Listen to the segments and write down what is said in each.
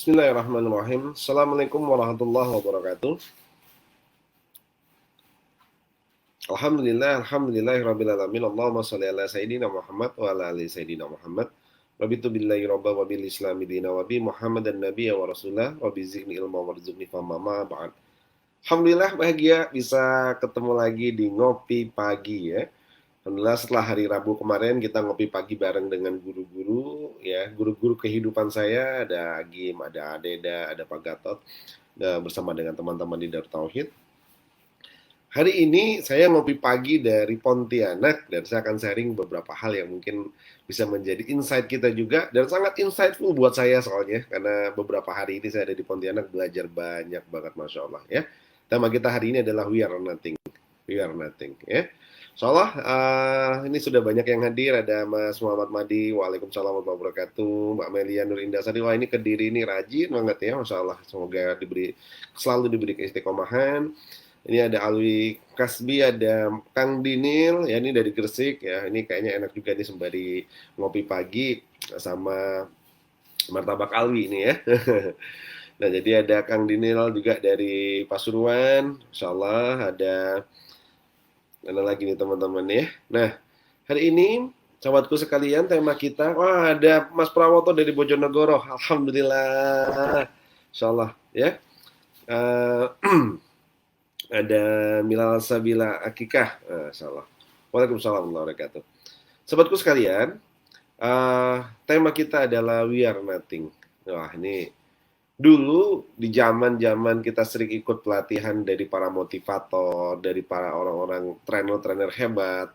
Bismillahirrahmanirrahim. Assalamualaikum warahmatullahi wabarakatuh. Alhamdulillahirabbil alamin. Allahumma shalli ala sayyidina Muhammad wa ala ali sayyidina Muhammad. Rabitu billahi rabba wa bil islami dina wa bi Muhammadan nabiyya wa rasulah wa bi zikni ilma warzuqni fama ma ba'd. Alhamdulillah bahagia bisa ketemu lagi di ngopi pagi ya. Alhamdulillah setelah hari Rabu kemarin kita ngopi pagi bareng dengan guru-guru ya, guru-guru kehidupan saya, ada Agim, ada Adeda, ada Pak Gatot, bersama dengan teman-teman di Darut Tauhid. Hari ini saya ngopi pagi dari Pontianak dan saya akan sharing beberapa hal yang mungkin bisa menjadi insight kita juga dan sangat insightful buat saya soalnya karena beberapa hari ini saya ada di Pontianak belajar banyak banget, Masya Allah ya. Tema kita hari ini adalah We Are Nothing. We Are Nothing ya. Insyaallah ini sudah banyak yang hadir. Ada Mas Muhammad Madi, Waalaikumsalam warahmatullahi wabarakatuh. Mbak Melia Nur Indasari, wah ini Kediri ini rajin banget ya, Masya Allah. Semoga selalu diberi keistiqomahan. Ini ada Alwi Kasbi, ada Kang Dinil, ya ini dari Gresik ya. Ini kayaknya enak juga nih sembari ngopi pagi sama martabak Alwi ini ya. Nah jadi ada Kang Dinil juga dari Pasuruan, Insya Allah ada mana lagi nih teman-teman ya. Nah hari ini sahabatku sekalian tema kita, wah ada Mas Prawoto dari Bojonegoro, Alhamdulillah, Insya Allah ya. Ada Milal Sabila Akikah, Insya Allah. Waalaikumsalam warahmatullahi wabarakatuh. Sobatku sekalian, tema kita adalah We Are Nothing. Wah ini dulu di zaman kita sering ikut pelatihan dari para motivator, dari para orang-orang trainer-trainer hebat.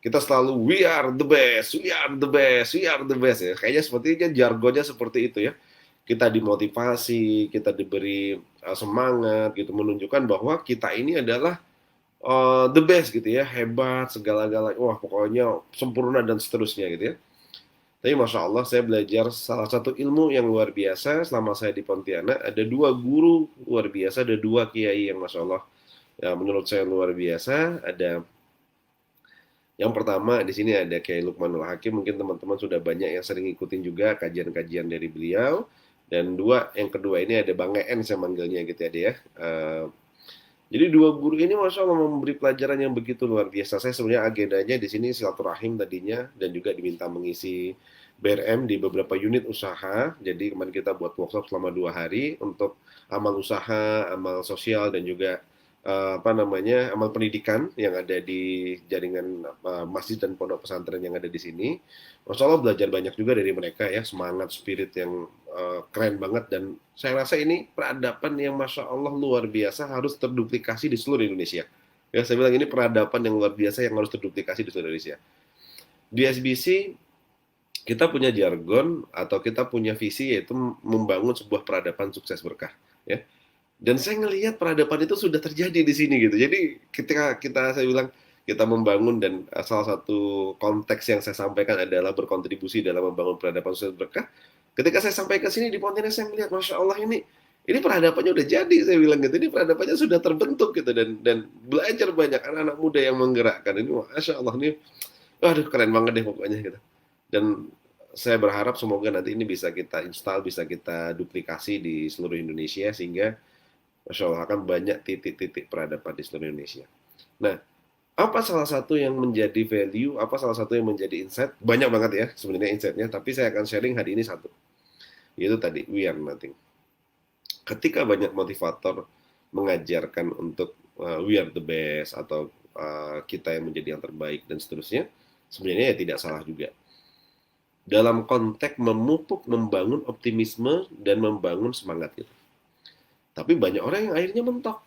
Kita selalu we are the best, we are the best, we are the best ya. Kayaknya sepertinya jargonnya seperti itu ya. Kita dimotivasi, kita diberi semangat gitu, menunjukkan bahwa kita ini adalah the best gitu ya, hebat segala-galanya, wah pokoknya sempurna dan seterusnya gitu ya. Tapi Masya Allah saya belajar salah satu ilmu yang luar biasa selama saya di Pontianak. Ada dua guru luar biasa, ada dua kiai yang Masya Allah ya, menurut saya luar biasa. Ada yang pertama di sini ada Kiai Lukmanul Hakim, mungkin teman-teman sudah banyak yang sering ikutin juga kajian-kajian dari beliau. Dan yang kedua ini ada Bang En saya manggilnya gitu ya dia. Jadi dua guru ini Masya Allah memberi pelajaran yang begitu luar biasa. Saya sebenarnya agendanya di sini silaturahim tadinya dan juga diminta mengisi BRM di beberapa unit usaha. Jadi kemarin kita buat workshop selama 2 hari untuk amal usaha, amal sosial dan juga amal pendidikan yang ada di jaringan masjid dan pondok pesantren yang ada di sini. Masya Allah belajar banyak juga dari mereka ya, semangat, spirit yang keren banget dan saya rasa ini peradaban yang Masya Allah luar biasa harus terduplikasi di seluruh Indonesia. Ya, saya bilang ini peradaban yang luar biasa yang harus terduplikasi di seluruh Indonesia. Di SBC kita punya jargon atau kita punya visi yaitu membangun sebuah peradaban sukses berkah. Ya, dan saya ngelihat peradaban itu sudah terjadi di sini gitu. Jadi ketika saya bilang kita membangun dan salah satu konteks yang saya sampaikan adalah berkontribusi dalam membangun peradaban sukses berkah. Ketika saya sampai ke sini di Pontianak saya melihat Masya Allah ini peradabannya udah jadi, saya bilang gitu. Ini peradabannya sudah terbentuk gitu dan belajar banyak anak-anak muda yang menggerakkan ini. Masya Allah ini, waduh keren banget deh pokoknya gitu. Dan saya berharap semoga nanti ini bisa kita install, bisa kita duplikasi di seluruh Indonesia sehingga Masya Allah akan banyak titik-titik peradaban di seluruh Indonesia. Nah, apa salah satu yang menjadi value, apa salah satu yang menjadi insight? Banyak banget ya sebenarnya insight-nya, tapi saya akan sharing hari ini satu. Yaitu tadi, we are nothing. Ketika banyak motivator mengajarkan untuk we are the best, atau kita yang menjadi yang terbaik, dan seterusnya, sebenarnya ya tidak salah juga. Dalam konteks memupuk, membangun optimisme, dan membangun semangat itu. Tapi banyak orang yang akhirnya mentok.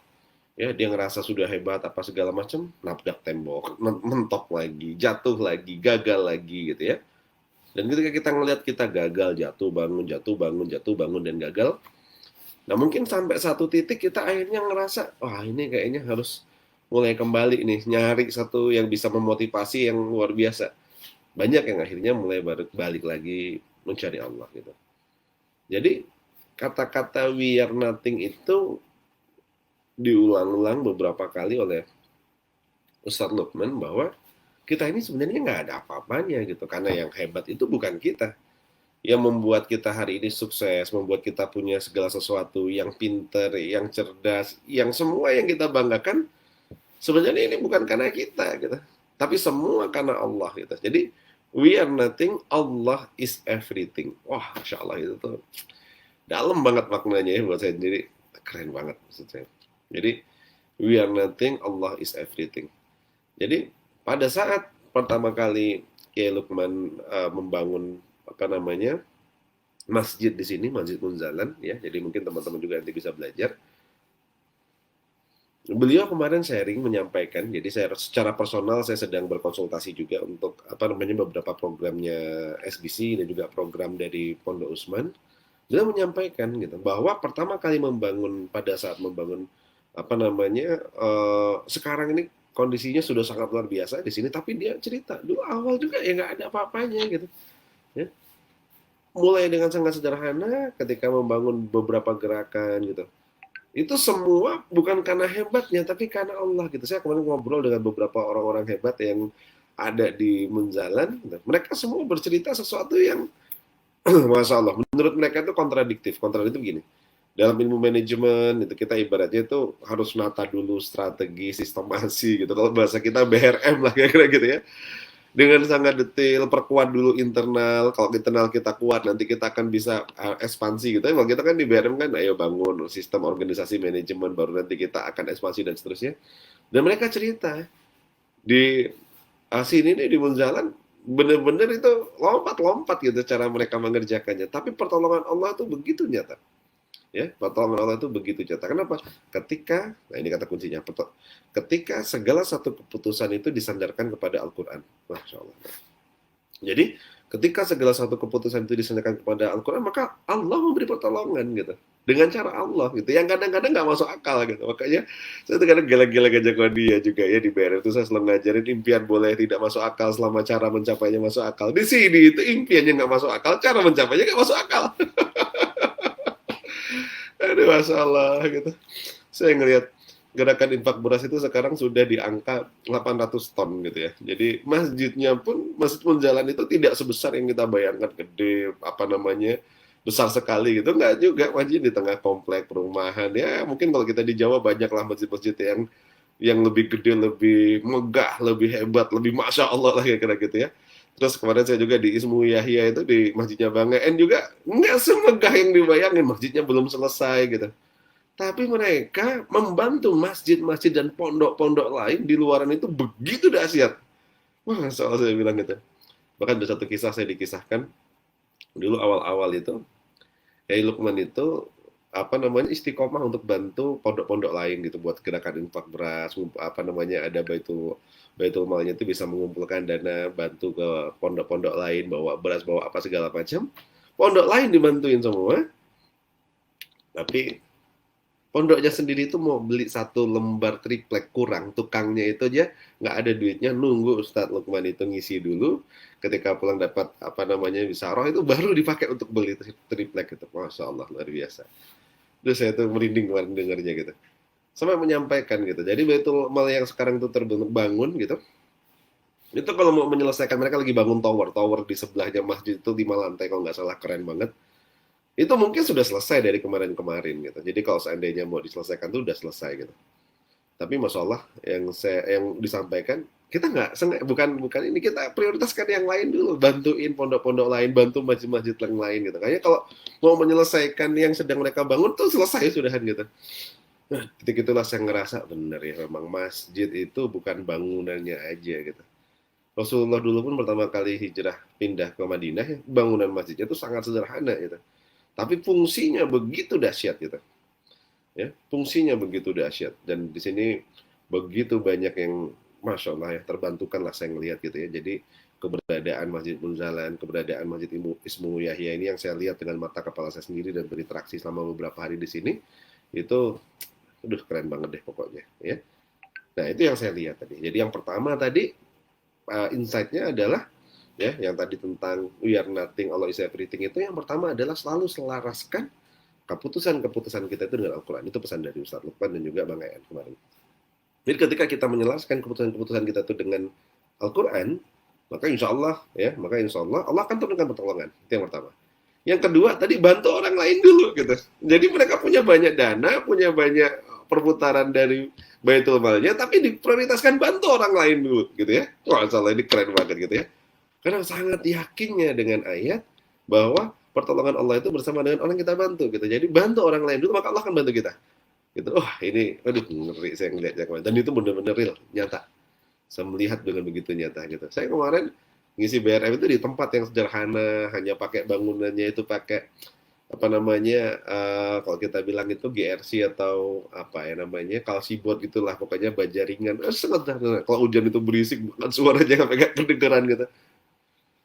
Ya, dia ngerasa sudah hebat apa segala macam, nabrak tembok, mentok lagi, jatuh lagi, gagal lagi gitu ya. Dan ketika kita ngelihat kita gagal, jatuh bangun, jatuh bangun, jatuh bangun dan gagal, nah mungkin sampai satu titik kita akhirnya ngerasa, wah ini kayaknya harus mulai kembali nih, nyari satu yang bisa memotivasi yang luar biasa. Banyak yang akhirnya mulai balik lagi mencari Allah gitu. Jadi kata-kata we are nothing itu diulang-ulang beberapa kali oleh Ustadz Lukman bahwa kita ini sebenarnya nggak ada apa-apanya gitu, karena yang hebat itu bukan kita, yang membuat kita hari ini sukses, membuat kita punya segala sesuatu yang pinter, yang cerdas, yang semua yang kita banggakan sebenarnya ini bukan karena kita gitu. Tapi semua karena Allah gitu. Jadi we are nothing, Allah is everything. Wah, Masya Allah itu tuh dalam banget maknanya ya buat saya sendiri. Keren banget maksud saya. Jadi we are nothing, Allah is everything. Jadi pada saat pertama kali Kiai Lukman membangun apa namanya masjid di sini, Masjid Munzalan ya. Jadi mungkin teman-teman juga nanti bisa belajar. Beliau kemarin sharing menyampaikan, jadi saya secara personal saya sedang berkonsultasi juga untuk apa namanya beberapa programnya SBC dan juga program dari Pondok Usman. Beliau menyampaikan gitu bahwa pertama kali membangun pada saat membangun apa namanya sekarang ini kondisinya sudah sangat luar biasa di sini, tapi dia cerita dulu awal juga ya nggak ada apa-apanya gitu. Ya. Mulai dengan sangat sederhana ketika membangun beberapa gerakan gitu. Itu semua bukan karena hebatnya, tapi karena Allah gitu. Saya kemarin ngobrol dengan beberapa orang-orang hebat yang ada di Munzalan. Gitu. Mereka semua bercerita sesuatu yang, Masya Allah, menurut mereka itu kontradiktif. Kontradiktif begini, dalam ilmu manajemen itu kita ibaratnya itu harus nata dulu strategi, sistemasi gitu. Kalau bahasa kita BRM lah kira-kira gitu ya. Dengan sangat detail, perkuat dulu internal. Kalau internal kita kuat, nanti kita akan bisa ekspansi gitu. Kalau kita kan di BRM kan, ayo bangun sistem organisasi manajemen, baru nanti kita akan ekspansi dan seterusnya. Dan mereka cerita di sini nih di Munzalan, bener-bener itu lompat-lompat gitu cara mereka mengerjakannya. Tapi pertolongan Allah tuh begitu nyata. Ya, pertolongan Allah itu begitu nyata. Kenapa? Ketika, nah ini kata kuncinya, ketika segala satu keputusan itu disandarkan kepada Al-Quran. Masya Allah. Jadi, ketika segala satu keputusan itu disandarkan kepada Al-Quran, maka Allah memberi pertolongan gitu. Dengan cara Allah gitu. Yang kadang-kadang nggak masuk akal gitu. Makanya, saya tuh kadang gila-gila Gajah Kodia juga ya di BRI itu saya selalu ngajarin impian boleh tidak masuk akal selama cara mencapainya masuk akal. Di sini itu impiannya nggak masuk akal, cara mencapainya nggak masuk akal. Aduh, Masya Allah gitu. Saya ngelihat gerakan infak beras itu sekarang sudah di angka 800 ton gitu ya. Jadi masjidnya pun, Masjid Munzalan itu tidak sebesar yang kita bayangkan gede, apa namanya, besar sekali gitu. Enggak juga, masjid di tengah komplek perumahan. Ya mungkin kalau kita di Jawa banyaklah masjid-masjid yang lebih gede, lebih megah, lebih hebat, lebih Masya Allah lah kira-kira gitu ya. Terus kemarin saya juga di Ismu Yahya itu di masjidnya Bang En juga nggak semegah yang dibayangin, masjidnya belum selesai gitu. Tapi mereka membantu masjid-masjid dan pondok-pondok lain di luaran itu begitu dahsyat. Wah, soal saya bilang gitu. Bahkan ada satu kisah saya dikisahkan dulu awal-awal itu, Kiai Lukman itu apa namanya istiqomah untuk bantu pondok-pondok lain gitu buat gerakan infak beras, apa namanya ada baitul malnya itu bisa mengumpulkan dana bantu ke pondok-pondok lain bawa beras bawa apa segala macam. Pondok lain dibantuin semua, tapi pondoknya sendiri itu mau beli satu lembar triplek kurang, tukangnya itu aja nggak ada duitnya, nunggu Ustadz Lukman itu ngisi dulu, ketika pulang dapat apa namanya bisa roh itu baru dipakai untuk beli triplek itu, Masya Allah luar biasa. Terus saya tuh merinding kemarin dengarnya gitu. Sampai menyampaikan gitu. Jadi Baitul Mal yang sekarang itu terbangun gitu. Itu kalau mau menyelesaikan mereka lagi bangun tower di sebelahnya masjid itu 5 lantai kalau nggak salah keren banget. Itu mungkin sudah selesai dari kemarin-kemarin gitu. Jadi kalau seandainya mau diselesaikan tuh udah selesai gitu. Tapi Masya Allah yang disampaikan kita nggak bukan ini kita prioritaskan yang lain dulu, bantuin pondok-pondok lain, bantu masjid-masjid yang lain gitu. Kayaknya kalau mau menyelesaikan yang sedang mereka bangun tuh selesai sudahan gitu. Nah, ketika itulah saya ngerasa bener ya memang masjid itu bukan bangunannya aja gitu. Rasulullah dulu pun pertama kali hijrah pindah ke Madinah, bangunan masjidnya itu sangat sederhana gitu. Tapi fungsinya begitu dahsyat gitu. Ya, fungsinya begitu dahsyat dan di sini begitu banyak yang Masya Allah ya terbantukan lah saya ngelihat gitu ya. Jadi keberadaan Masjid Munzalan, keberadaan Masjid Ismu Yahya ini yang saya lihat dengan mata kepala saya sendiri dan berinteraksi selama beberapa hari di sini itu udah keren banget deh pokoknya ya. Nah itu yang saya lihat tadi. Jadi yang pertama tadi insight-nya adalah ya yang tadi tentang we are nothing, Allah is everything itu yang pertama adalah selalu selaraskan keputusan-keputusan kita itu dengan Al-Quran. Itu pesan dari Ustadz Lukman dan juga Bang Ayan kemarin. Jadi ketika kita menjelaskan keputusan-keputusan kita itu dengan Al-Quran, maka insya Allah Allah akan turunkan pertolongan. Itu yang pertama. Yang kedua tadi bantu orang lain dulu gitu. Jadi mereka punya banyak dana, punya banyak perputaran dari baitul malnya, tapi diprioritaskan bantu orang lain dulu gitu ya. Wah, salah ini keren banget gitu ya. Karena sangat yakinnya dengan ayat bahwa pertolongan Allah itu bersama dengan orang yang kita bantu gitu. Jadi bantu orang lain dulu maka Allah akan bantu kita. Gitu. Wah, ini aduh ngeri saya ngeliatnya kemarin. Dan itu benar-benar real, nyata. Saya melihat dengan begitu nyata gitu. Saya kemarin ngisi BRM itu di tempat yang sederhana, hanya pakai bangunannya itu pakai apa namanya kalau kita bilang itu GRC atau apa ya namanya kalsiboard gitulah pokoknya baja ringan sangat sederhana. Kalau hujan itu berisik bukan suaranya sampai gak kedengeran gitu,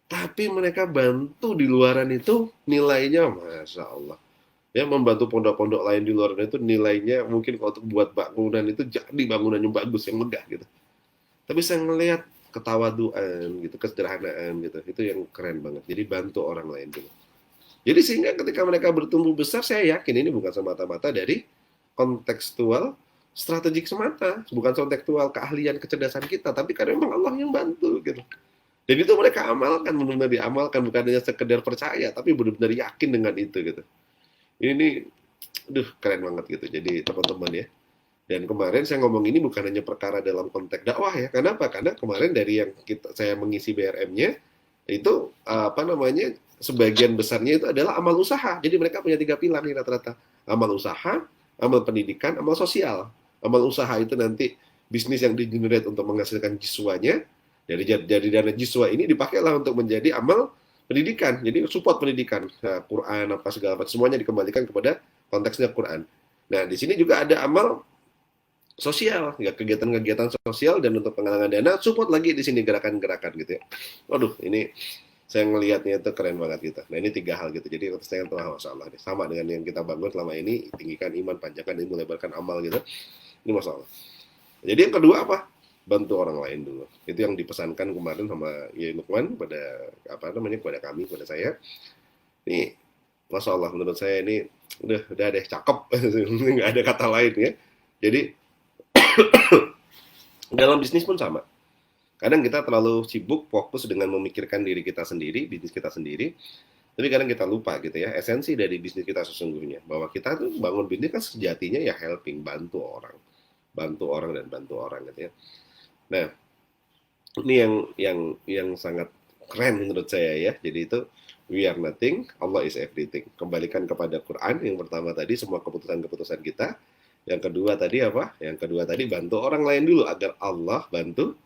tapi mereka bantu di luaran itu nilainya masya Allah ya, membantu pondok-pondok lain di luaran itu nilainya mungkin kalau untuk buat bangunan itu jadi bangunan yang bagus yang megah gitu, tapi saya ngelihat ketawaduan gitu, kesederhanaan gitu, itu yang keren banget. Jadi bantu orang lain dulu. Jadi sehingga ketika mereka bertumbuh besar, saya yakin ini bukan semata-mata dari kontekstual strategik semata, bukan kontekstual keahlian kecerdasan kita, tapi karena memang Allah yang bantu gitu. Dan itu mereka amalkan, benar-benar diamalkan, bukan hanya sekedar percaya, tapi benar-benar yakin dengan itu gitu. Ini, keren banget gitu. Jadi teman-teman ya. Dan kemarin saya ngomong ini bukan hanya perkara dalam konteks dakwah ya. Kenapa? Karena kemarin dari yang saya mengisi BRM-nya itu apa namanya sebagian besarnya itu adalah amal usaha. Jadi mereka punya 3 pilar nih rata-rata. Amal usaha, amal pendidikan, amal sosial. Amal usaha itu nanti bisnis yang di-generate untuk menghasilkan jiswanya. Dari dana jiswa ini dipakailah untuk menjadi amal pendidikan. Jadi support pendidikan. Nah, Quran apa segala macam semuanya dikembalikan kepada konteksnya Quran. Nah, di sini juga ada amal sosial, ya kegiatan-kegiatan sosial dan untuk penggalangan dana support lagi di sini gerakan-gerakan gitu ya. Waduh, ini saya ngelihatnya itu keren banget gitu. Nah ini 3 hal gitu. Jadi saya telah masya Allah nih, sama dengan yang kita bangun selama ini, tinggikan iman, panjangkan ilmu, lebarkan amal gitu. Ini masya Allah. Jadi yang kedua apa? Bantu orang lain dulu. Itu yang dipesankan kemarin sama Yai Lukman pada apa namanya kepada kami, kepada saya. Ini masya Allah menurut saya ini udah deh cakep, nggak ada kata lain ya. Jadi dalam bisnis pun sama. Kadang kita terlalu sibuk fokus dengan memikirkan diri kita sendiri, bisnis kita sendiri, tapi kadang kita lupa gitu ya, esensi dari bisnis kita sesungguhnya. Bahwa kita tuh bangun bisnis kan sejatinya ya helping, bantu orang dan bantu orang gitu ya. Nah, ini yang sangat keren menurut saya ya. Jadi itu we are nothing, Allah is everything. Kembalikan kepada Quran yang pertama tadi semua keputusan-keputusan kita. Yang kedua tadi apa? Yang kedua tadi bantu orang lain dulu agar Allah bantu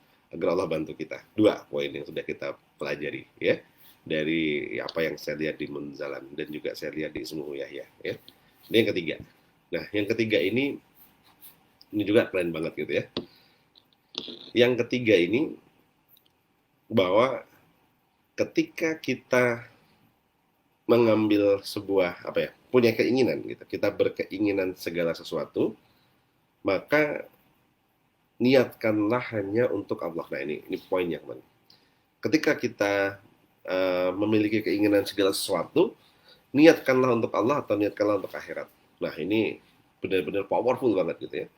kita. 2 poin yang sudah kita pelajari ya. Dari apa yang saya lihat di Munzalan dan juga saya lihat di Ismu Yahya ya. Ini yang ketiga. Nah, yang ketiga ini juga keren banget gitu ya. Yang ketiga ini bahwa ketika kita mengambil sebuah apa ya, punya keinginan gitu, kita berkeinginan segala sesuatu, maka niatkanlah hanya untuk Allah. Nah ini poinnya teman. Ketika kita memiliki keinginan segala sesuatu, niatkanlah untuk Allah atau niatkanlah untuk akhirat. Nah ini benar-benar powerful banget gitu ya.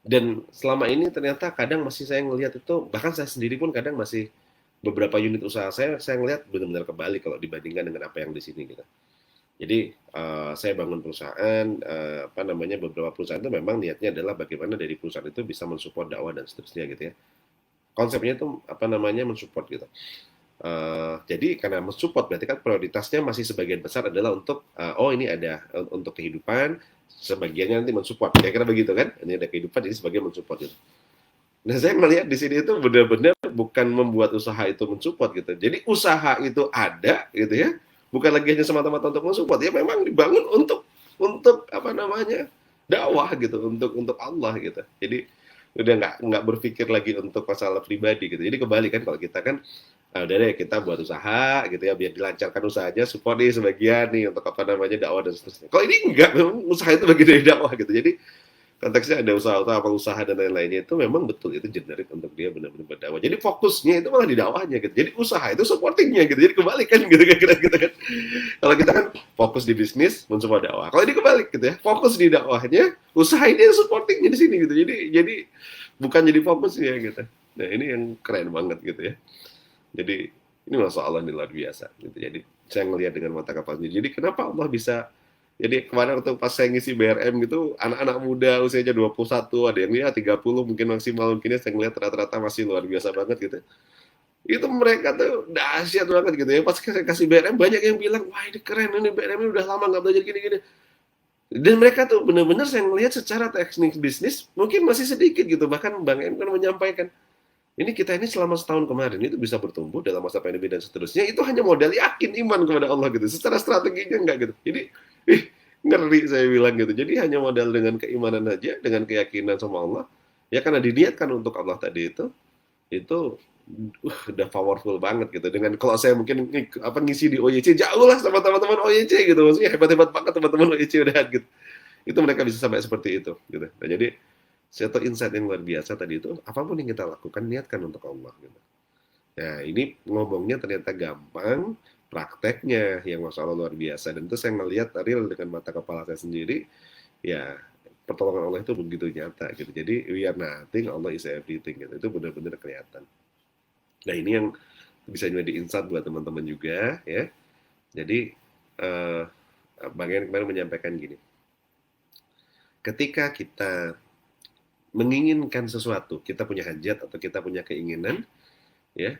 Dan selama ini ternyata kadang masih saya ngelihat itu, bahkan saya sendiri pun kadang masih beberapa unit usaha saya ngelihat benar-benar kebalik kalau dibandingkan dengan apa yang di sini gitu. Jadi saya bangun perusahaan, apa namanya beberapa perusahaan itu memang niatnya adalah bagaimana dari perusahaan itu bisa mensupport dakwah dan seterusnya gitu ya. Konsepnya itu apa namanya mensupport gitu. Jadi karena mensupport berarti kan prioritasnya masih sebagian besar adalah untuk oh ini ada untuk kehidupan, sebagiannya nanti mensupport. Kira-kira begitu kan? Ini ada kehidupan jadi sebagian mensupport gitu. Nah, saya melihat di sini itu benar-benar bukan membuat usaha itu mensupport gitu. Jadi usaha itu ada gitu ya. Bukan lagi hanya semata-mata untuk mensupport, ya memang dibangun untuk apa namanya? Dakwah gitu, untuk Allah gitu. Jadi udah nggak berpikir lagi untuk masalah pribadi gitu. Jadi kebalik kan kalau kita kan udah deh kita buat usaha gitu ya biar dilancarkan usahanya, support nih sebagian nih untuk apa namanya dakwah dan seterusnya. Kalau ini enggak, memang usaha itu bagian dari dakwah gitu. Jadi konteksnya ada usaha-usaha apa usaha dan lain-lainnya itu memang betul itu generik untuk dia benar-benar berdakwah. Jadi fokusnya itu malah di dakwahnya gitu. Jadi usaha itu supportingnya gitu. Jadi kebalik kan gitu kan. Kalau kita kan fokus di bisnis mensupport dakwah. Kalau ini kebalik gitu ya. Fokus di dakwahnya, usaha ini supportingnya di sini gitu. Jadi bukan jadi fokusnya gitu. Nah, ini yang keren banget gitu ya. Jadi ini masya Allah ini luar biasa gitu. Jadi saya ngelihat dengan mata kepala sendiri. Jadi kenapa Allah bisa, jadi kemarin waktu pas saya ngisi BRM gitu, anak-anak muda usianya 21, ada yang ya 30 mungkin maksimal, mungkin saya ngelihat rata-rata masih luar biasa banget gitu. Itu mereka tuh dahsyat banget gitu ya. Pas saya kasih BRM banyak yang bilang, wah ini keren, ini BRM ini udah lama nggak belajar gini-gini. Dan mereka tuh benar-benar saya ngelihat secara teknik bisnis mungkin masih sedikit gitu. Bahkan Bang M kan menyampaikan, ini kita ini selama setahun kemarin itu bisa bertumbuh dalam masa pandemi dan seterusnya. Itu hanya modal yakin iman kepada Allah gitu. Secara strateginya enggak gitu. Jadi, ih, ngeri saya bilang gitu. Jadi hanya modal dengan keimanan aja, dengan keyakinan sama Allah. Ya karena diniatkan untuk Allah tadi itu udah powerful banget gitu. Dengan kalau saya mungkin ngisi di OYC jauh lah sama teman-teman OYC gitu. Maksudnya hebat-hebat banget teman-teman OYC udah gitu. Itu mereka bisa sampai seperti itu gitu. Nah, jadi satu insight yang luar biasa tadi itu, apapun yang kita lakukan niatkan untuk Allah gitu. Nah, ini ngomongnya ternyata gampang, prakteknya yang Masya Allah luar biasa. Dan itu saya ngelihat real dengan mata kepala saya sendiri, ya pertolongan Allah itu begitu nyata gitu. Jadi we are nothing, Allah is everything gitu. Itu benar-benar kelihatan. Nah, ini yang bisa jadi insight buat teman-teman juga ya. Jadi eh Bang Ian kemarin menyampaikan gini, ketika kita menginginkan sesuatu, kita punya hajat atau kita punya keinginan, ya,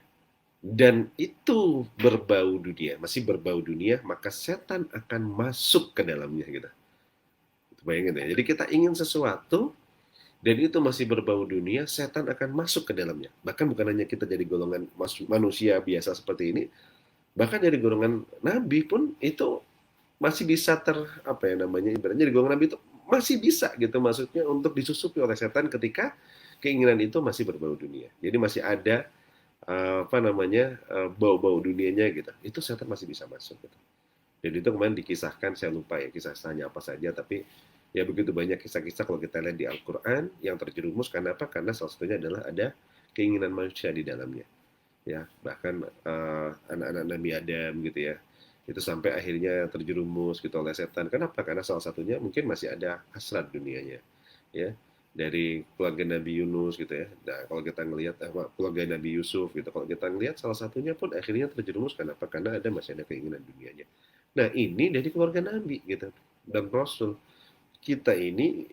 dan itu berbau dunia, masih berbau dunia, maka setan akan masuk ke dalamnya gitu. Bayangin ya. Jadi kita ingin sesuatu dan itu masih berbau dunia, setan akan masuk ke dalamnya. Bahkan bukan hanya kita jadi golongan manusia biasa seperti ini, bahkan dari golongan nabi pun itu masih bisa apa ya namanya, ibaratnya di golongan nabi itu masih bisa gitu, maksudnya untuk disusupi oleh setan ketika keinginan itu masih berbau dunia. Jadi masih ada apa namanya, bau-bau dunianya gitu. Itu setan masih bisa masuk gitu. Dan itu kemarin dikisahkan, saya lupa ya kisahnya apa saja, tapi ya begitu banyak kisah-kisah kalau kita lihat di Al-Qur'an yang terjerumus karena apa? Karena salah satunya adalah ada keinginan manusia di dalamnya. Ya, bahkan anak-anak Nabi Adam gitu ya. Itu sampai akhirnya terjerumus gitu oleh setan. Kenapa? Karena salah satunya mungkin masih ada hasrat dunianya. Ya, dari keluarga Nabi Yunus gitu ya. Nah, kalau kita ngelihat keluarga Nabi Yusuf gitu, kalau kita ngelihat salah satunya pun akhirnya terjerumus kenapa? Karena ada masih ada keinginan dunianya. Nah, ini dari keluarga Nabi gitu dan Rasul. Kita ini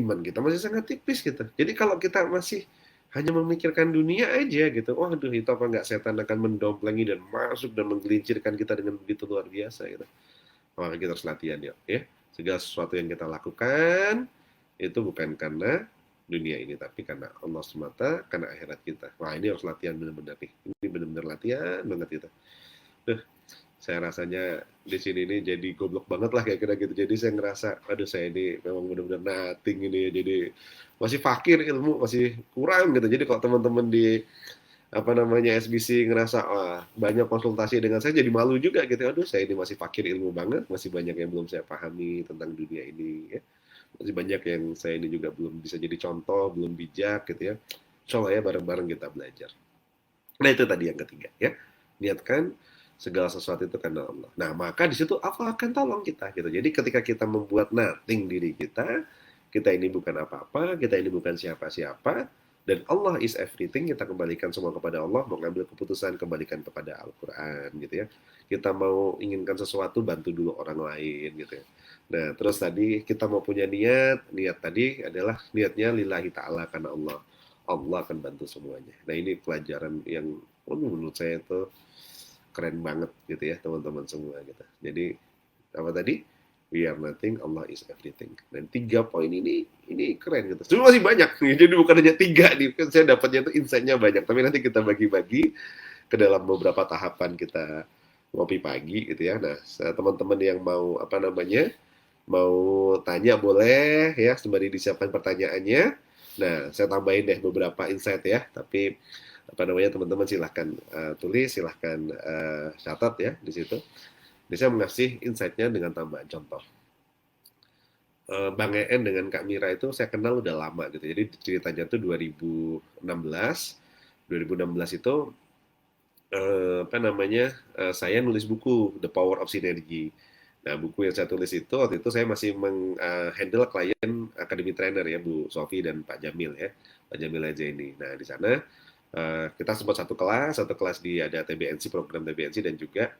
iman kita masih sangat tipis gitu. Jadi kalau kita masih hanya memikirkan dunia aja gitu, waduh itu apa nggak setan akan mendomplengi dan masuk dan menggelincirkan kita dengan begitu luar biasa gitu. Maka kita harus latihan ya. Segala sesuatu yang kita lakukan itu bukan karena dunia ini, tapi karena Allah semata, karena akhirat kita. Wah ini harus latihan benar-benar nih. Ini benar-benar latihan banget kita. Duh, saya rasanya di sini ini jadi goblok banget lah kayak kira gitu. Jadi saya ngerasa, aduh saya ini memang benar-benar nothing ini ya. Jadi masih fakir ilmu, masih kurang gitu. Jadi kalau teman-teman di apa namanya SBC ngerasa banyak konsultasi dengan saya jadi malu juga gitu. Aduh saya ini masih fakir ilmu banget, masih banyak yang belum saya pahami tentang dunia ini ya. Masih banyak yang saya ini juga belum bisa jadi contoh, belum bijak gitu ya. Insya Allah ya bareng-bareng kita belajar. Nah itu tadi yang ketiga ya. Niatkan segala sesuatu itu karena Allah. Nah maka di situ Allah akan tolong kita gitu. Jadi ketika kita membuat nothing diri kita ini bukan apa-apa, kita ini bukan siapa-siapa, dan Allah is everything, kita kembalikan semua kepada Allah, mau ngambil keputusan, kembalikan kepada Al-Quran gitu ya. Kita mau inginkan sesuatu, bantu dulu orang lain gitu ya. Nah, terus tadi kita mau punya niat tadi adalah niatnya lillahi ta'ala karena Allah. Allah akan bantu semuanya. Nah, ini pelajaran yang menurut saya itu keren banget gitu ya, teman-teman semua gitu. Jadi, apa tadi? We are nothing, Allah is everything. Dan 3 poin ini keren gitu. Sebenarnya masih banyak nih, jadi bukan hanya 3 nih. Kan saya dapatnya itu insight-nya banyak. Tapi nanti kita bagi-bagi ke dalam beberapa tahapan kita ngopi pagi gitu ya. Nah, teman-teman yang mau apa namanya, mau tanya boleh ya, sembari disiapkan pertanyaannya. Nah, saya tambahin deh beberapa insight ya. Tapi apa namanya teman-teman silahkan tulis, silahkan catat ya di situ. Bisa mengasih insight-nya dengan tambahan contoh. Bang EN dengan Kak Mira itu saya kenal udah lama gitu. Jadi ceritanya tuh 2016. 2016 itu apa namanya? Saya nulis buku The Power of Synergy. Nah, buku yang saya tulis itu waktu itu saya masih menghandle klien Academy Trainer ya Bu Sofi dan Pak Jamil ya. Pak Jamil aja ini. Nah, di sana kita sempat satu kelas di ada TBNC program TBNC dan juga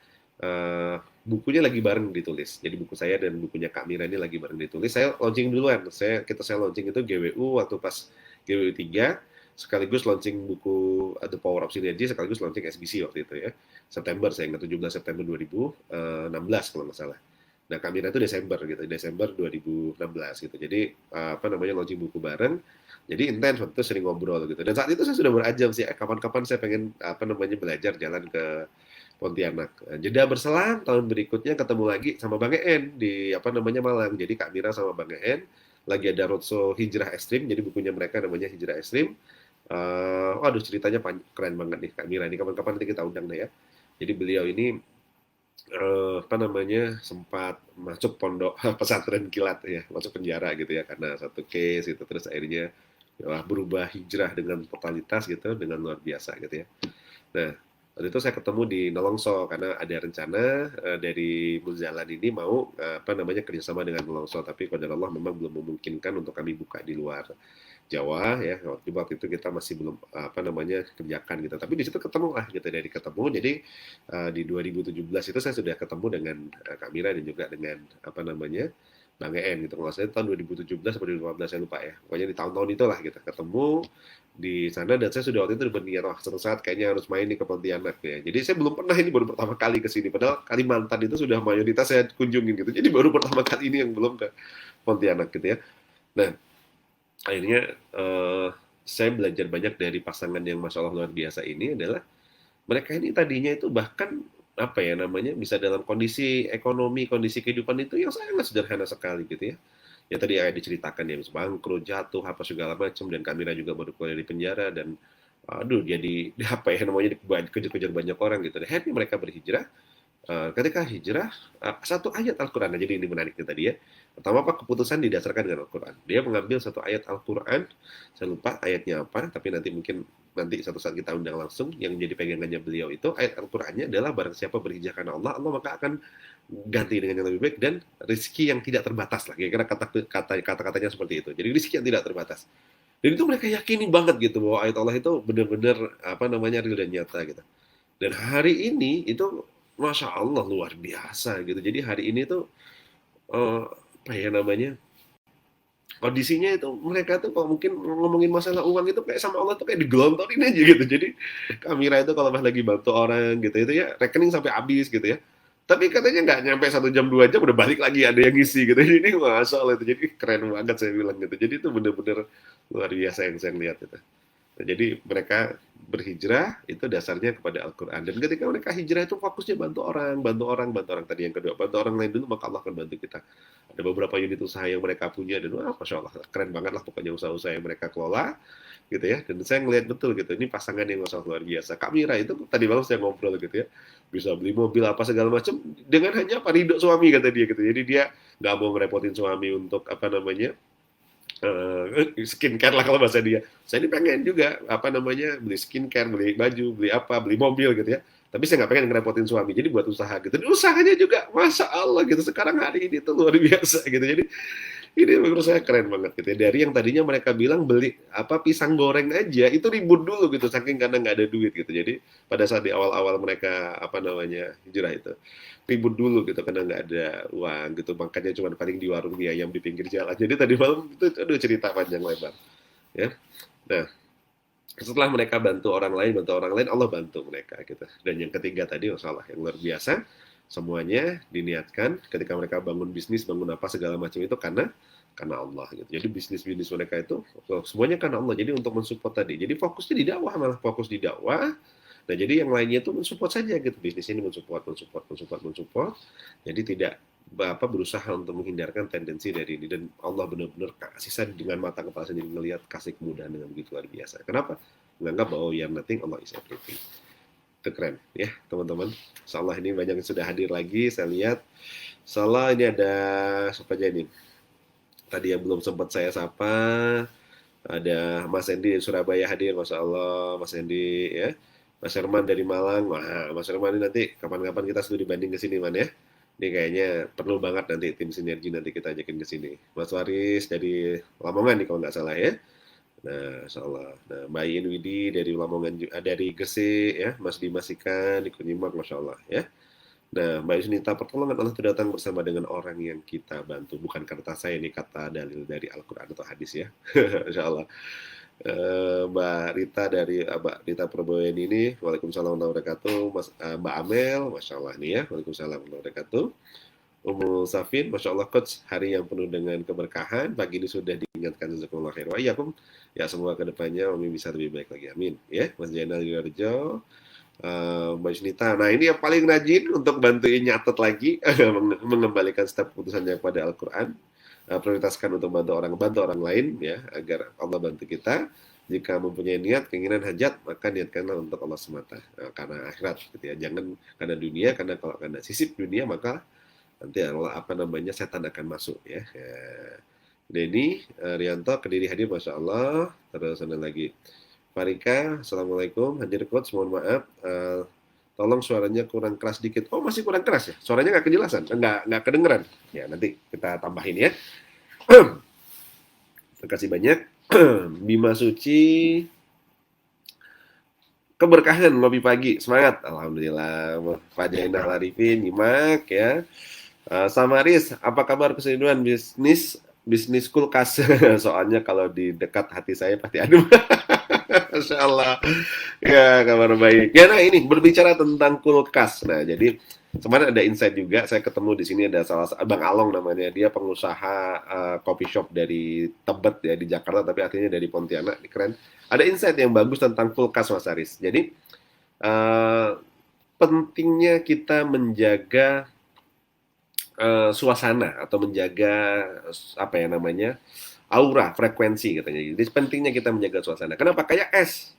bukunya lagi bareng ditulis. Jadi buku saya dan bukunya Kak Mira ini lagi bareng ditulis. Saya launching duluan. Saya launching itu GWU waktu pas GWU 3, sekaligus launching buku The Power of Synergy, sekaligus launching SBC waktu itu ya. September, saya ingat 17 September 2016 kalau nggak salah. Nah, Kak Mira itu Desember gitu, Desember 2016 gitu. Jadi apa namanya, launching buku bareng. Jadi intens waktu itu, sering ngobrol gitu. Dan saat itu saya sudah berajam sih, kapan-kapan saya pengen apa namanya belajar jalan ke Pontianak. Jeda berselang, tahun berikutnya ketemu lagi sama Bang En di apa namanya Malang. Jadi Kak Mira sama Bang En lagi ada roadshow Hijrah Ekstrim. Jadi bukunya mereka namanya Hijrah Ekstrim. Waduh, ceritanya keren banget nih Kak Mira ini. Kapan-kapan nanti kita undang deh ya. Jadi beliau ini apa namanya sempat masuk pondok pesantren kilat ya, masuk penjara gitu ya karena satu case itu, terus akhirnya ya, berubah hijrah dengan totalitas gitu, dengan luar biasa gitu ya. Nah, waktu itu saya ketemu di Nolongso karena ada rencana dari Muzalan ini mau apa namanya kerjasama dengan Nolongso, tapi qadar Allah memang belum memungkinkan untuk kami buka di luar Jawa ya. Waktu itu kita masih belum apa namanya kerjakan gitu. Tapi di situ ketemu lah gitu, dari ketemu. Jadi di 2017 itu saya sudah ketemu dengan Kak Mira dan juga dengan apa namanya Bang EN gitu. Kalau saya tahun 2017 atau 2015 saya lupa ya. Pokoknya di tahun-tahun itulah kita ketemu di sana, dan saya sudah waktu itu berniat, wah suatu saat kayaknya harus main nih ke Pontianak ya. Jadi saya belum pernah, ini baru pertama kali ke sini. Padahal Kalimantan itu sudah mayoritas saya kunjungin gitu. Jadi baru pertama kali ini yang belum ke Pontianak gitu ya. Nah, akhirnya saya belajar banyak dari pasangan yang masya Allah luar biasa ini adalah mereka ini tadinya itu bahkan apa ya namanya bisa dalam kondisi ekonomi, kondisi kehidupan itu yang sangat sederhana sekali gitu ya. Ya tadi kayak diceritakan ya, bangkrut, jatuh, apa segala macam, dan Kamila juga baru keluar dari penjara, dan aduh jadi apa ya namanya dikejar-kejar banyak orang gitu. Dan akhirnya mereka berhijrah. Ketika hijrah, satu ayat Al-Quran, jadi ini menariknya tadi ya. Pertama, apa, keputusan didasarkan dengan Al-Quran. Dia mengambil satu ayat Al-Quran, saya lupa ayatnya apa, tapi nanti mungkin nanti satu saat kita undang langsung, yang jadi pegangannya beliau itu, ayat Al-Qurannya adalah barang siapa berhijrah karena Allah, Allah maka akan ganti dengan yang lebih baik, dan rezeki yang tidak terbatas lah. Kira-kira kata-katanya seperti itu. Jadi rezeki yang tidak terbatas. Dan itu mereka yakini banget gitu, bahwa ayat Allah itu benar-benar apa namanya real dan nyata gitu. Dan hari ini itu Masya Allah luar biasa gitu. Jadi hari ini tuh apa ya namanya, kondisinya itu mereka tuh kalau mungkin ngomongin masalah uang itu kayak sama Allah tuh kayak digelontorin aja gitu. Jadi Kamira itu kalau pas lagi bantu orang gitu itu ya rekening sampai habis gitu ya. Tapi katanya nggak nyampe 1 jam 2 jam udah balik lagi ada yang ngisi gitu. Jadi Masya Allah itu jadi keren banget saya bilang gitu. Jadi itu bener-bener luar biasa yang saya lihat itu. Nah, jadi mereka berhijrah itu dasarnya kepada Al-Quran. Dan ketika mereka hijrah itu fokusnya bantu orang, bantu orang, bantu orang. Tadi yang kedua, bantu orang lain dulu, maka Allah akan bantu kita. Ada beberapa unit usaha yang mereka punya, dan wah, Masya Allah, keren banget lah pokoknya usaha-usaha yang mereka kelola, gitu ya. Dan saya ngelihat betul gitu, ini pasangan yang Masya Allah luar biasa. Kak Mira itu tadi malam saya ngobrol gitu ya, bisa beli mobil apa segala macam, dengan hanya apa ridho suami kata dia gitu. Jadi dia nggak mau ngerepotin suami untuk apa namanya, skincare lah kalau bahasa dia. Saya ini pengen juga apa namanya beli skincare, beli baju, beli apa, beli mobil gitu ya. Tapi saya nggak pengen ngerepotin suami, jadi buat usaha gitu. Dan usahanya juga, masya Allah gitu. Sekarang hari ini tuh luar biasa gitu. Jadi ini menurut saya keren banget gitu ya. Dari yang tadinya mereka bilang beli apa pisang goreng aja itu ribut dulu gitu, saking karena nggak ada duit gitu. Jadi pada saat di awal-awal mereka apa namanya hijrah itu ribut dulu gitu karena nggak ada uang gitu. Makanya cuma paling di warung mie ayam di pinggir jalan. Jadi tadi malam itu aduh cerita panjang lebar ya. Nah, setelah mereka bantu orang lain, Allah bantu mereka gitu. Dan yang ketiga tadi, masalah yang luar biasa, semuanya diniatkan ketika mereka bangun bisnis, bangun apa segala macam itu karena Allah gitu. Jadi bisnis-bisnis mereka itu semuanya karena Allah. Jadi untuk mensupport tadi. Jadi fokusnya di dakwah, malah fokus di dakwah. Nah, jadi yang lainnya itu mensupport saja gitu. Bisnis ini mensupport. Jadi tidak berusaha untuk menghindarkan tendensi dari ini, dan Allah benar-benar kasih saya dengan mata kepala sendiri melihat kasih kemudahan dengan begitu luar biasa. Kenapa? Menganggap bahwa we are nothing, Allah is everything. Itu keren ya teman-teman. Insyaallah ini banyak yang sudah hadir lagi. Saya lihat salah ini ada siapa aja ini. Tadi yang belum sempat saya sapa, ada Mas Endi dari Surabaya hadir, Masya Allah, Mas Endi ya. Mas Herman dari Malang, wah Mas Herman ini nanti kapan-kapan kita studi banding ke sini man ya. Ini kayaknya perlu banget nanti tim sinergi nanti kita ajakin ke sini. Mas Waris dari Lamongan nih kalau nggak salah ya. Nah, Insya Allah. Nah, Mbak Iin Widi dari Lamongan, dari Gresik ya, Mas Dimas Ikan ikut nyimak, Masya Allah ya. Nah, Mbak Yusnita, pertolongan Allah itu datang bersama dengan orang yang kita bantu, bukan kata saya ini kata dalil dari Al-Quran atau hadis ya. Insya Allah. Mbak Rita dari Mbak Rita Purboyeni ini, Waalaikumsalam warahmatullahi wabarakatuh. Mbak Amel, Masya Allah nih ya, Waalaikumsalam warahmatullahi wabarakatuh. Umu Safin, Masya Allah Coach, hari yang penuh dengan keberkahan, pagi ini sudah diingatkan jazakumullah khair wa iyyakum. Ya, semoga kedepannya Umi bisa lebih baik lagi, amin. Ya, Mas Jainal Yuwarjo, Mbak Yusnita. Nah, ini yang paling rajin untuk bantuin nyatet lagi, mengembalikan setiap keputusannya kepada Al-Quran. Prioritaskan untuk bantu orang lain ya, agar Allah bantu kita. Jika mempunyai niat, keinginan, hajat, maka niatkanlah untuk Allah semata, karena akhirat gitu ya. Jangan karena dunia, karena kalau karena sisip dunia maka nanti Allah setan akan masuk ya. Denny Rianto Kediri hadir, Masya Allah. Terus ada lagi Farika, Assalamualaikum, hadir coach, mohon maaf, tolong suaranya kurang keras dikit. Oh, masih kurang keras ya? Suaranya nggak kejelasan, nggak kedengeran. Ya, nanti kita tambahin ya. Terima kasih banyak. Bima Suci, keberkahan ngopi pagi, semangat. Alhamdulillah. Pak Jainal Arifin, nyimak ya. Samaris, apa kabar kesenian bisnis kulkas? Soalnya kalau di dekat hati saya pasti aduh. Masya Allah. Ya, kabar baik. Ya, nah ini berbicara tentang kulkas. Nah, jadi kemarin ada insight juga. Saya ketemu di sini ada Bang Along namanya. Dia pengusaha coffee shop dari Tebet ya di Jakarta, tapi akhirnya dari Pontianak. Keren. Ada insight yang bagus tentang kulkas, Mas Aris. Jadi uh, pentingnya kita menjaga suasana atau menjaga apa ya namanya aura, frekuensi katanya. Jadi pentingnya kita menjaga suasana. Kenapa? Kayak es.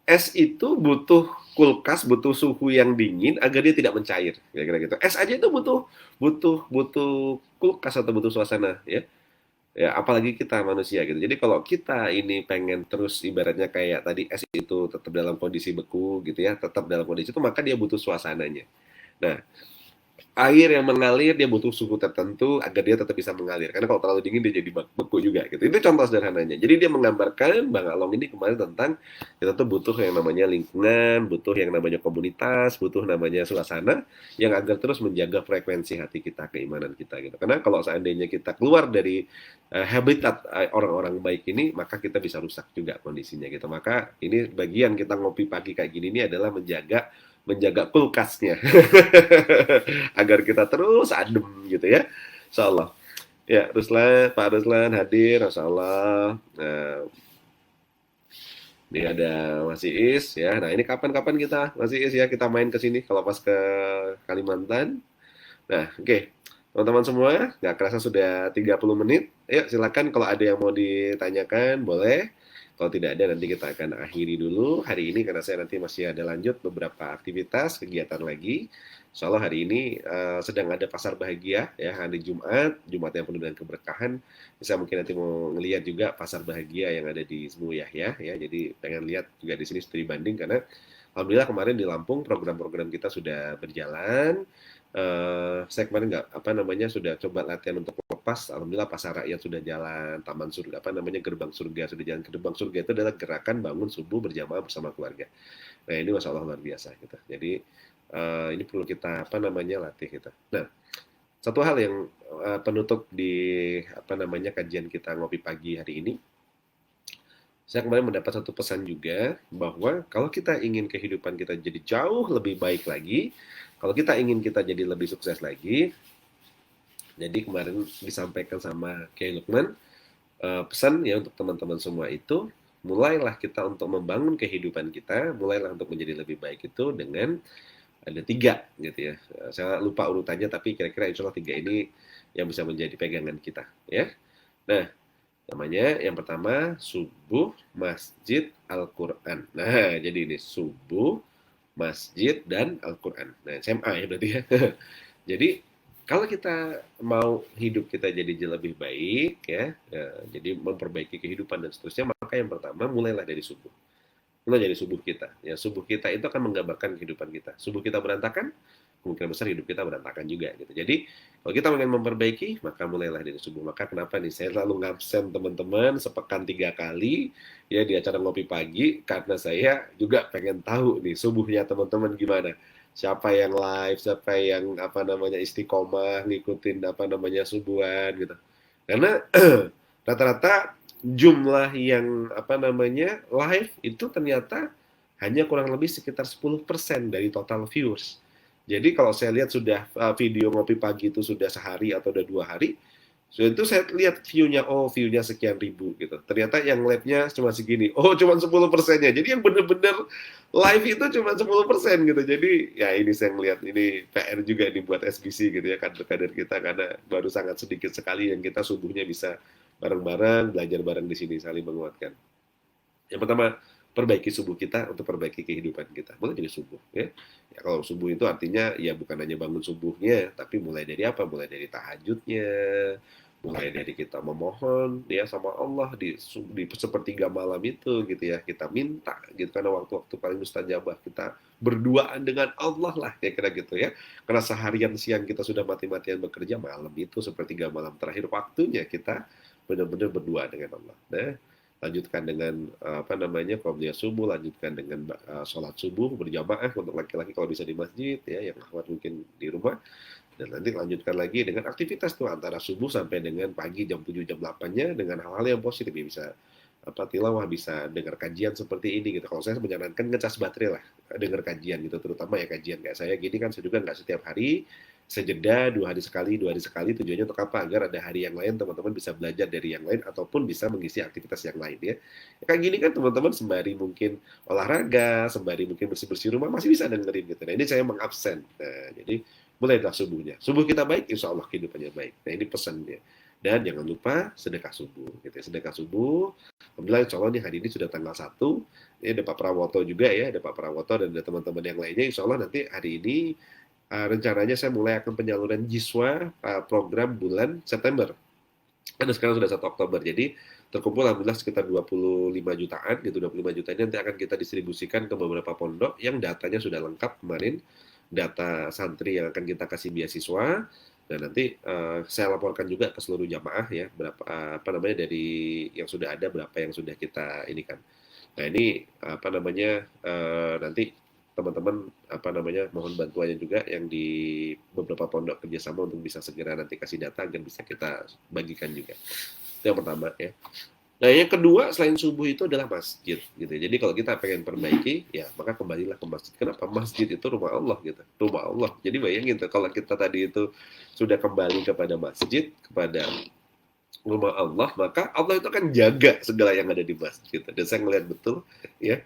Es itu butuh kulkas, butuh suhu yang dingin agar dia tidak mencair, kira-kira gitu. Es aja itu butuh butuh butuh kulkas atau butuh suasana, ya. Ya, apalagi kita manusia gitu. Jadi kalau kita ini pengen terus ibaratnya kayak tadi es itu tetap dalam kondisi beku gitu ya, tetap dalam kondisi itu maka dia butuh suasananya. Nah, air yang mengalir dia butuh suhu tertentu agar dia tetap bisa mengalir. Karena kalau terlalu dingin dia jadi beku juga gitu. Itu contoh sederhananya. Jadi dia menggambarkan Bang Along ini kemarin tentang kita tuh butuh yang namanya lingkungan, butuh yang namanya komunitas, butuh namanya suasana yang agar terus menjaga frekuensi hati kita, keimanan kita gitu. Karena kalau seandainya kita keluar dari habitat orang-orang baik ini, maka kita bisa rusak juga kondisinya gitu. Maka ini bagian kita ngopi pagi kayak gini ini adalah menjaga menjaga kulkasnya agar kita terus adem gitu ya. Insyaallah. Ya, Pak Ruslan hadir, Insyaallah. Nah, ini ada Mas Iis ya. Nah, ini kapan-kapan kita Mas Iis ya kita main ke sini kalau pas ke Kalimantan. Nah, oke. Okay. Teman-teman semua, nggak kerasa sudah 30 menit. Ayo silakan kalau ada yang mau ditanyakan boleh. Kalau tidak ada nanti kita akan akhiri dulu hari ini karena saya nanti masih ada lanjut beberapa aktivitas kegiatan lagi. Soalnya hari ini sedang ada pasar bahagia ya hari Jumat, Jumat yang penuh dengan keberkahan. Bisa mungkin nanti mau ngelihat juga pasar bahagia yang ada di Semuyah ya. Jadi pengen lihat juga di sini studi banding karena alhamdulillah kemarin di Lampung program-program kita sudah berjalan. Saya kemarin sudah coba latihan untuk lepas. Alhamdulillah pasar rakyat sudah jalan, taman surga gerbang surga sudah jalan. Gerbang surga itu adalah gerakan bangun subuh berjamaah bersama keluarga. Nah ini masya Allah luar biasa gitu. Jadi ini perlu kita latih kita. Nah satu hal yang penutup di kajian kita ngopi pagi hari ini. Saya kemarin mendapat satu pesan juga bahwa kalau kita ingin kehidupan kita jadi jauh lebih baik lagi, kalau kita ingin kita jadi lebih sukses lagi, jadi kemarin disampaikan sama Kiai Lukman, pesan ya untuk teman-teman semua itu, mulailah kita untuk membangun kehidupan kita, mulailah untuk menjadi lebih baik itu dengan ada 3 gitu ya. Saya lupa urutannya tapi kira-kira insya Allah 3 ini yang bisa menjadi pegangan kita ya. Nah, namanya yang pertama subuh, masjid, Al-Quran. Nah, jadi ini subuh, masjid, dan Al-Quran. Nah, SMA ya berarti ya. Jadi kalau kita mau hidup kita jadi lebih baik ya, jadi memperbaiki kehidupan dan seterusnya, maka yang pertama mulailah dari subuh. Mulai dari subuh kita. Ya, subuh kita itu akan menggambarkan kehidupan kita. Subuh kita berantakan, kemungkinan besar hidup kita berantakan juga gitu. Jadi kalau kita ingin memperbaiki, maka mulailah dari subuh. Maka kenapa nih saya selalu ngabsen teman-teman sepekan 3 kali ya di acara ngopi pagi karena saya juga pengen tahu nih subuhnya teman-teman gimana. siapa yang live, siapa yang apa namanya istiqomah ngikutin apa namanya subuhan gitu. Karena rata-rata jumlah yang apa namanya live itu ternyata hanya kurang lebih sekitar 10% dari total viewers. Jadi kalau saya lihat sudah video ngopi pagi itu sudah sehari atau udah 2 hari, so, itu saya lihat view-nya, oh view-nya sekian ribu gitu. Ternyata yang live-nya cuma segini. Oh, cuma 10%-nya. Jadi yang bener-bener live itu cuma 10% gitu. Jadi ya ini saya ngelihat ini PR juga nih buat SBC gitu ya, kader-kader kita karena baru sangat sedikit sekali yang kita subuhnya bisa bareng-bareng, belajar bareng di sini, saling menguatkan. Yang pertama, perbaiki subuh kita untuk perbaiki kehidupan kita. Mulai dari subuh, ya. Ya kalau subuh itu artinya ya bukan hanya bangun subuhnya, tapi mulai dari apa? Mulai dari tahajudnya, mulai dari kita memohon ya sama Allah di sepertiga malam itu gitu ya. Kita minta gitu karena waktu-waktu paling mustajabah kita berduaan dengan Allah lah kira-kira gitu ya. Karena seharian siang kita sudah mati-matian bekerja, malam itu sepertiga malam terakhir waktunya kita benar-benar berdoa dengan Allah. Nah, lanjutkan dengan apa namanya qobliyah subuh, lanjutkan dengan sholat subuh berjamaah untuk laki-laki kalau bisa di masjid ya, yang akhwat mungkin di rumah, dan nanti lanjutkan lagi dengan aktivitas tuh antara subuh sampai dengan pagi jam 7 jam 8-nya dengan hal-hal yang positif ya, bisa apa tilawah, bisa dengar kajian seperti ini gitu. Kalau saya menyarankan ngecas baterai lah, dengar kajian gitu, terutama ya kajian kayak saya gini kan, saya juga nggak setiap hari, sejeda 2 hari sekali, 2 hari sekali, tujuannya untuk apa? Agar ada hari yang lain teman-teman bisa belajar dari yang lain ataupun bisa mengisi aktivitas yang lain ya. Kayak gini kan teman-teman sembari mungkin olahraga, sembari mungkin bersih-bersih rumah masih bisa dengerin gitu. Nah ini saya mengabsen. Nah jadi mulailah subuhnya. Subuh kita baik, insya Allah kehidupannya baik. Nah ini pesannya. Dan jangan lupa sedekah subuh. Gitu ya. Sedekah subuh. Alhamdulillah insya Allah nih hari ini sudah tanggal 1. Ini ada Pak Prawoto juga ya. Ada Pak Prawoto dan ada teman-teman yang lainnya. Insya Allah nanti hari ini rencananya saya mulai akan penyaluran Jiswa program bulan September. Karena sekarang sudah 1 Oktober. Jadi terkumpul alhamdulillah sekitar 25 jutaan gitu. 25 juta ini nanti akan kita distribusikan ke beberapa pondok yang datanya sudah lengkap kemarin, data santri yang akan kita kasih beasiswa, dan nanti saya laporkan juga ke seluruh jamaah ya berapa apa namanya dari yang sudah ada, berapa yang sudah kita ini kan. Nah ini apa namanya nanti teman-teman apa namanya mohon bantuannya juga yang di beberapa pondok kerjasama untuk bisa segera nanti kasih data agar bisa kita bagikan juga. Itu yang pertama ya. Nah, yang kedua selain subuh itu adalah masjid gitu. Jadi kalau kita pengen perbaiki, ya maka kembalilah ke masjid. Kenapa? Masjid itu rumah Allah gitu. Rumah Allah. Jadi bayangin tuh kalau kita tadi itu sudah kembali kepada masjid, kepada rumah Allah, maka Allah itu akan jaga segala yang ada di masjid. Dan saya ngelihat betul ya,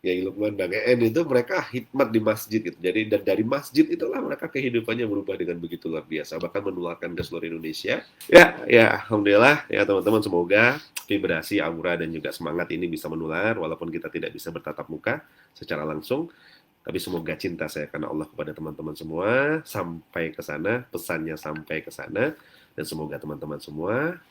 Yai Lukman Bang En itu mereka hikmat di masjid gitu. Jadi dari masjid itulah mereka kehidupannya berubah dengan begitu luar biasa, bahkan menularkan ke seluruh Indonesia. Ya, ya, alhamdulillah ya teman-teman, semoga vibrasi, aura dan juga semangat ini bisa menular walaupun kita tidak bisa bertatap muka secara langsung. Tapi semoga cinta saya karena Allah kepada teman-teman semua sampai ke sana, pesannya sampai ke sana, dan semoga teman-teman semua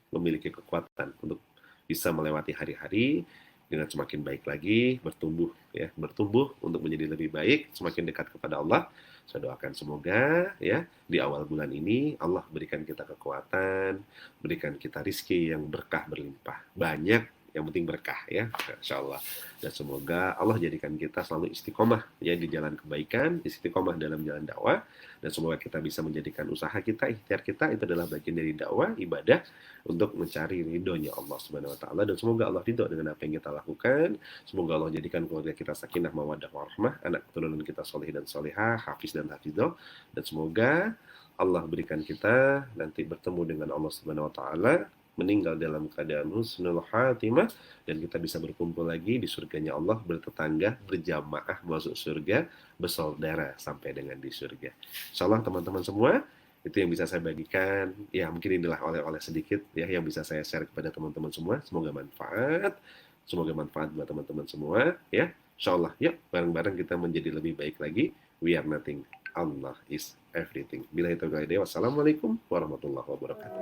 memiliki kekuatan untuk bisa melewati hari-hari dengan semakin baik lagi, bertumbuh ya, bertumbuh untuk menjadi lebih baik, semakin dekat kepada Allah. Saya doakan semoga ya di awal bulan ini Allah berikan kita kekuatan, berikan kita rizki yang berkah berlimpah, banyak, yang penting berkah ya, insya Allah. Dan semoga Allah jadikan kita selalu istiqomah ya di jalan kebaikan, istiqomah dalam jalan dakwah, dan semoga kita bisa menjadikan usaha kita, ikhtiar kita itu adalah bagian dari dakwah, ibadah untuk mencari ridhonya Allah Subhanahu wa taala, dan semoga Allah ridho dengan apa yang kita lakukan. Semoga Allah jadikan keluarga kita sakinah mawaddah warahmah, anak keturunan kita soleh dan solehah, hafiz dan hafizah, dan semoga Allah berikan kita nanti bertemu dengan Allah Subhanahu wa taala, meninggal dalam keadaan husnul khatimah, dan kita bisa berkumpul lagi di surganya Allah, bertetangga, berjamaah masuk surga, bersaudara sampai dengan di surga. Insyaallah teman-teman semua, itu yang bisa saya bagikan. Ya mungkin inilah oleh-oleh sedikit ya yang bisa saya share kepada teman-teman semua. Semoga manfaat. Semoga manfaat buat teman-teman semua ya. Insyaallah yuk bareng-bareng kita menjadi lebih baik lagi. We are nothing. Allah is everything. Billahi taufiq wal hidayah. Wassalamualaikum warahmatullahi wabarakatuh.